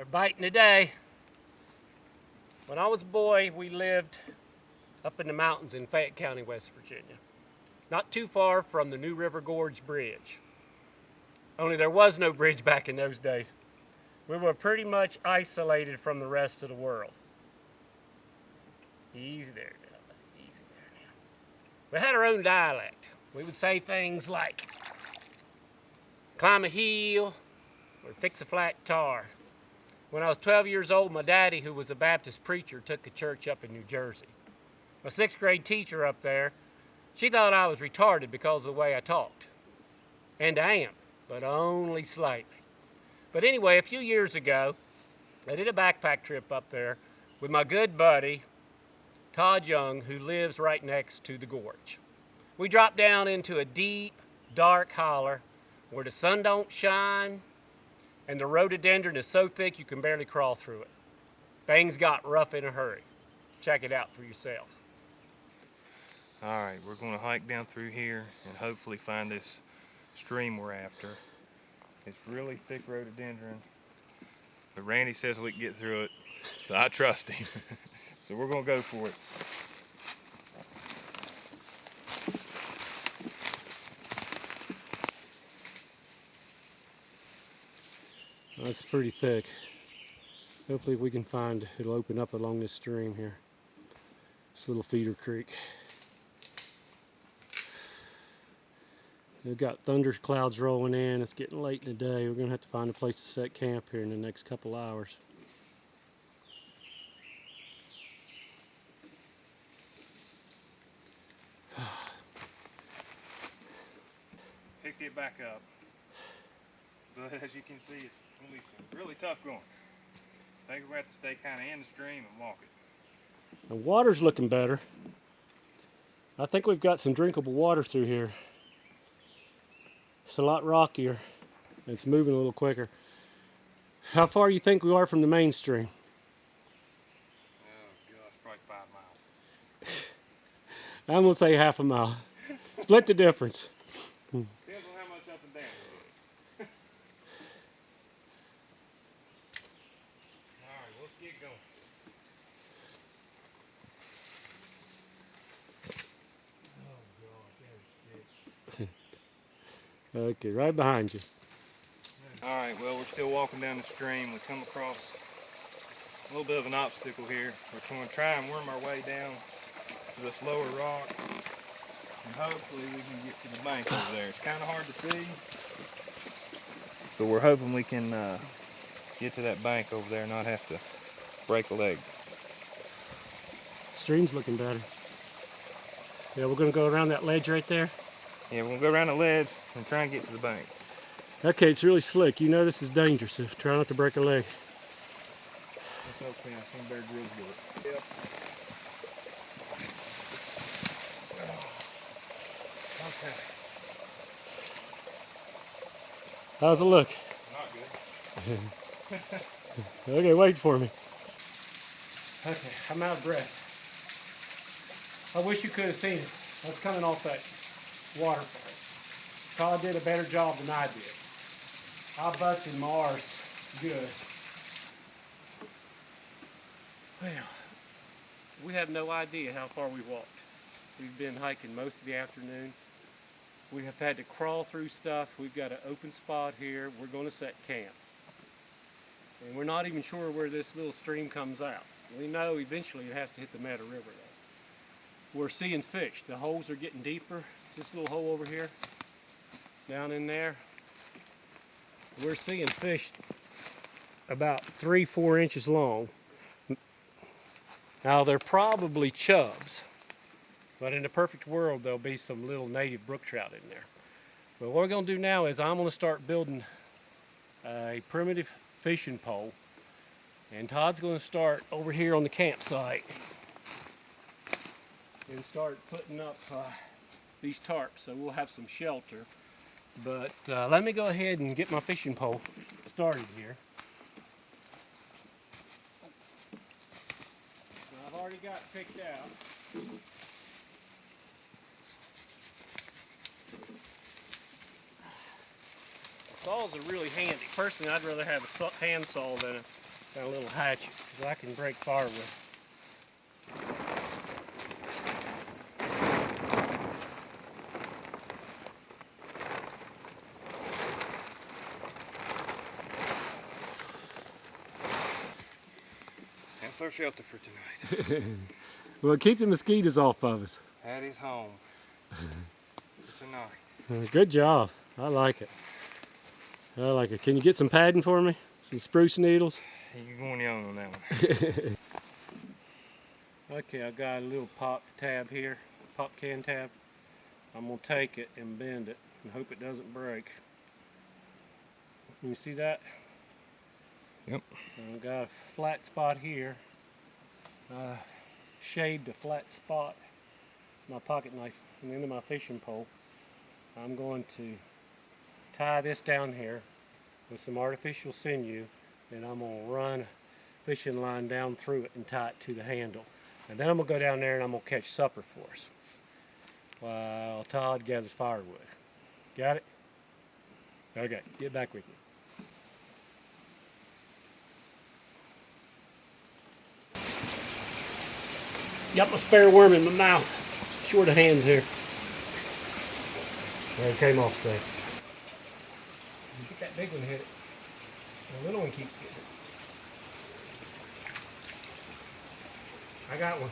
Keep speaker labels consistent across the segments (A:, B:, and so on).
A: They're biting today. When I was a boy, we lived up in the mountains in Fayette County, West Virginia. Not too far from the New River Gorge Bridge. Only there was no bridge back in those days. We were pretty much isolated from the rest of the world. Easy there now, easy there now. We had our own dialect. We would say things like, climb a hill, or fix a flat tar. When I was 12 years old, my daddy, who was a Baptist preacher, took a church up in New Jersey. My 6th grade teacher up there, she thought I was retarded because of the way I talked. And I am, but only slightly. But anyway, a few years ago, I did a backpack trip up there with my good buddy, Todd Young, who lives right next to the gorge. We dropped down into a deep, dark holler where the sun don't shine and the rhododendron is so thick you can barely crawl through it. Things got rough in a hurry. Check it out for yourself.
B: All right, we're going to hike down through here and hopefully find this stream we're after. It's really thick rhododendron, but Randy says we can get through it, so I trust him. So we're going to go for it.
A: That's pretty thick. Hopefully we can find, it'll open up along this stream here. This little feeder creek. We've got thunder clouds rolling in. It's getting late in the day. We're gonna have to find a place to set camp here in the next couple hours.
B: Picked it back up, but as you can see, it's going to be really tough going. I think we're going to have to stay kind of in the stream and walk it.
A: The water's looking better. I think we've got some drinkable water through here. It's a lot rockier. It's moving a little quicker. How far do you think we are from the main stream?
B: Oh gosh, probably 5 miles.
A: I'm gonna say half a mile. Split the difference.
B: Depends on how much up and down it is. Alright, let's get going. Oh gosh, that is thick.
A: Okay, right behind you.
B: Alright, well, we're still walking down the stream. We come across a little bit of an obstacle here. We're going to try and worm our way down to this lower rock, and hopefully we can get to the bank over there. It's kind of hard to see, but we're hoping we can get to that bank over there and not have to break a leg.
A: Stream's looking better. Yeah, we're gonna go around that ledge right there.
B: Yeah, we're going to go around the ledge and try and get to the bank.
A: Okay, it's really slick. You know this is dangerous, so try not to break a leg.
B: That's okay, I've seen Bear Grylls do it. Yep. Okay.
A: How's it look?
B: Not good.
A: Okay, wait for me. Okay, I'm out of breath. I wish you could have seen it. That's coming off that waterfall. Todd did a better job than I did. I busted my arse good. Well, we have no idea how far we walked. We've been hiking most of the afternoon. We have had to crawl through stuff. We've got an open spot here. We're going to set camp. And we're not even sure where this little stream comes out. We know eventually it has to hit the Meadow River though. We're seeing fish. The holes are getting deeper. This little hole over here, down in there, we're seeing fish about 3-4 inches long. Now they're probably chubs, but in a perfect world there'll be some little native brook trout in there. But what we're going to do now is I'm going to start building a primitive fishing pole, and Todd's going to start over here on the campsite and start putting up these tarps so we'll have some shelter. But let me go ahead and get my fishing pole started here. I've already got it picked out. Saws are really handy. Personally, I'd rather have a hand saw than Got a little hatchet, so I can break firewood.
B: That's our shelter for tonight.
A: Well, keep the mosquitoes off of us.
B: That is home for tonight.
A: Good job. I like it. I like it. Can you get some padding for me? Some spruce needles?
B: You're going young on that one.
A: Okay, I got a little pop tab here, pop can tab. I'm gonna take it and bend it and hope it doesn't break. You see that?
B: Yep.
A: I've got a flat spot here. Shaved a flat spot, my pocket knife, and into my fishing pole. I'm going to tie this down here with some artificial sinew, and I'm going to run a fishing line down through it and tie it to the handle. And then I'm going to go down there and I'm going to catch supper for us while Todd gathers firewood. Got it? Okay, get back with me. Got my spare worm in my mouth. Short of hands here. There it came off safe. Get that big one hit it. The little one keeps getting it. I got one.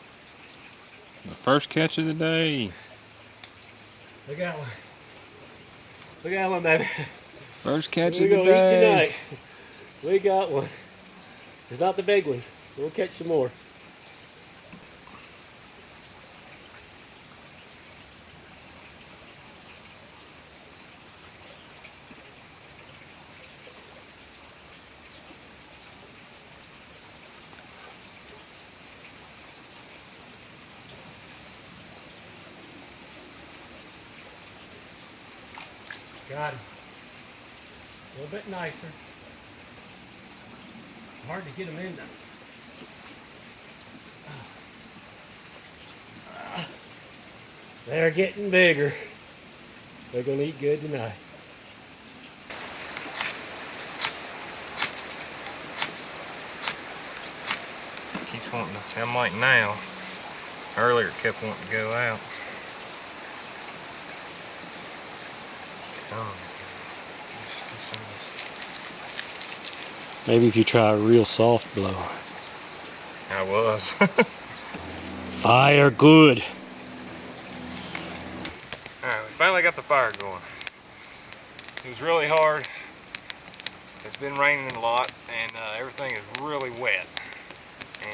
B: The first catch of the day.
A: We got one. We got one, baby.
B: First catch of
A: We're
B: the
A: gonna
B: day.
A: eat tonight. We got one. It's not the big one. We'll catch some more. Got him. A little bit nicer. Hard to get them in there. They're getting bigger. They're gonna eat good tonight.
B: Keeps wanting to, I'm like now. Earlier it kept wanting to go out. Oh.
A: Maybe if you try a real soft blow.
B: I was.
A: Fire good.
B: Alright, we finally got the fire going. It was really hard. It's been raining a lot and everything is really wet.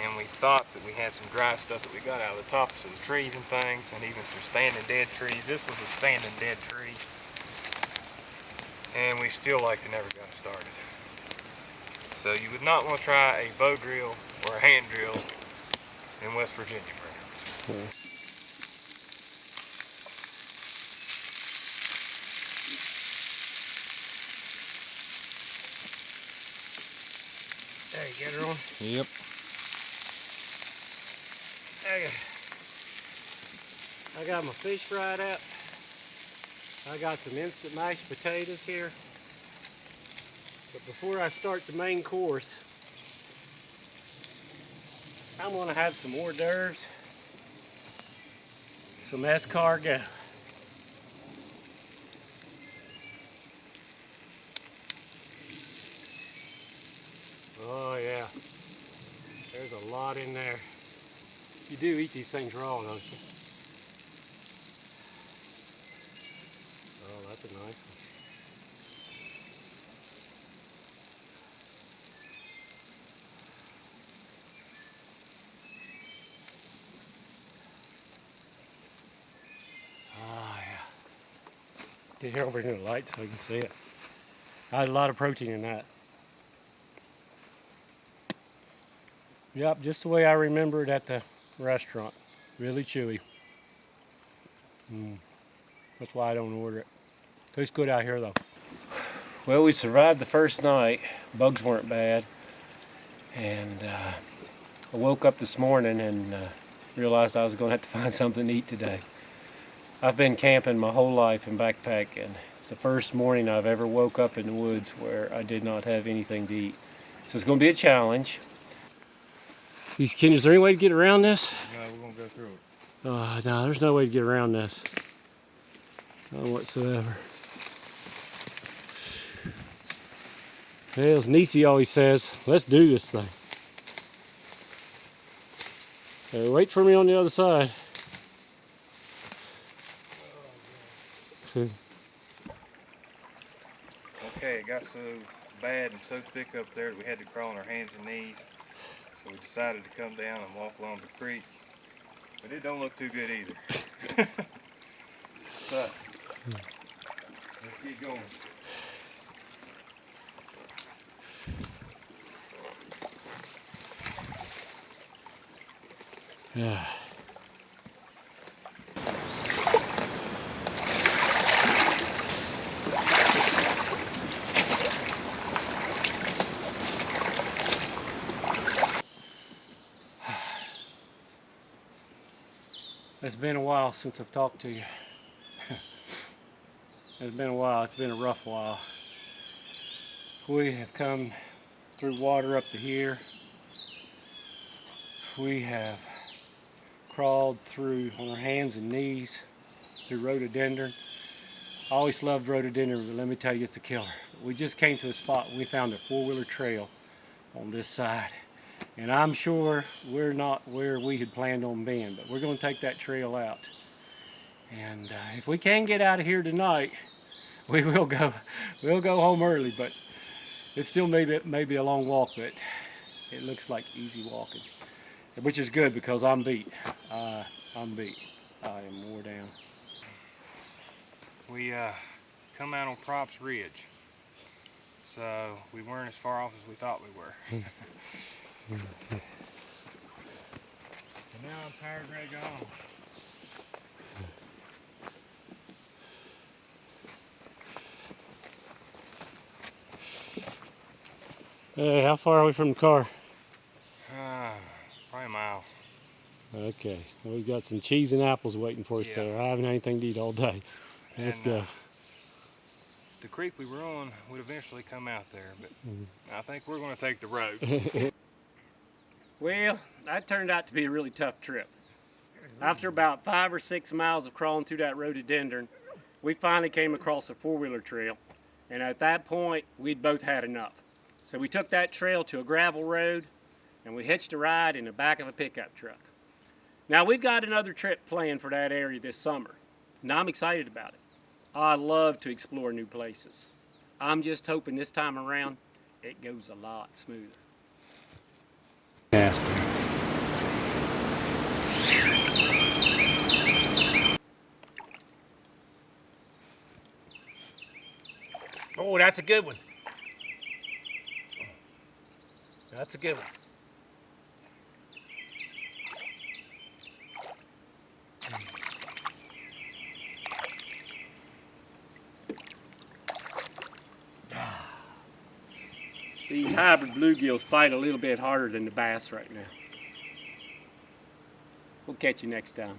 B: And we thought that we had some dry stuff that we got out of the tops of the trees and things, and even some standing dead trees. This was a standing dead tree. And we still like to never got it started. So you would not want to try a bow drill or a hand drill in West Virginia, perhaps.
A: There, you get her on?
B: Yep.
A: Okay. I got my fish fried up. I got some instant mashed potatoes here. But before I start the main course, I'm going to have some hors d'oeuvres, some escargot. Oh yeah, there's a lot in there. You do eat these things raw, don't you? Oh, that's a nice one. Oh yeah. Get here over near the light so you can see it. I had a lot of protein in that. Yep, just the way I remember it at the restaurant. Really chewy. That's why I don't order it. Tastes good out here though. Well, we survived the first night. Bugs weren't bad. And I woke up this morning and realized I was going to have to find something to eat today. I've been camping my whole life and backpacking. It's the first morning I've ever woke up in the woods where I did not have anything to eat. So it's going to be a challenge. Is there any way to get around this?
B: No, we're going to go through it.
A: No, there's no way to get around this. None whatsoever. Well, as Nisi always says, let's do this thing. Wait for me on the other side.
B: Okay, it got so bad and so thick up there that we had to crawl on our hands and knees. So we decided to come down and walk along the creek. But it don't look too good either. So, let's get going.
A: Yeah. It's been a while since I've talked to you. It's been a while. It's been a rough while. We have come through water up to here. We have crawled through on our hands and knees through rhododendron. I always loved rhododendron, but let me tell you, it's a killer. We just came to a spot and we found a four-wheeler trail on this side. And I'm sure we're not where we had planned on being, but we're going to take that trail out. And if we can get out of here tonight, we will go. We'll go home early, but it's still maybe a long walk, but it looks like easy walking, which is good because I'm beat. I'm beat. I am wore down.
B: We come out on Props Ridge, so we weren't as far off as we thought we were. And now I'm tired and ready to go home.
A: Hey, how far are we from the car?
B: Probably a mile.
A: Okay, well, we've got some cheese and apples waiting for us
B: Yeah.
A: there. I haven't had anything to eat all day. Let's go.
B: The creek we were on would eventually come out there, but I think we're going to take the road.
A: Well, that turned out to be a really tough trip. After about 5 or 6 miles of crawling through that rhododendron, we finally came across a four-wheeler trail, and at that point, we'd both had enough. So we took that trail to a gravel road, and we hitched a ride in the back of a pickup truck. Now, we've got another trip planned for that area this summer, and I'm excited about it. I love to explore new places. I'm just hoping this time around, it goes a lot smoother. Oh, that's a good one. That's a good one. These hybrid bluegills fight a little bit harder than the bass right now. We'll catch you next time.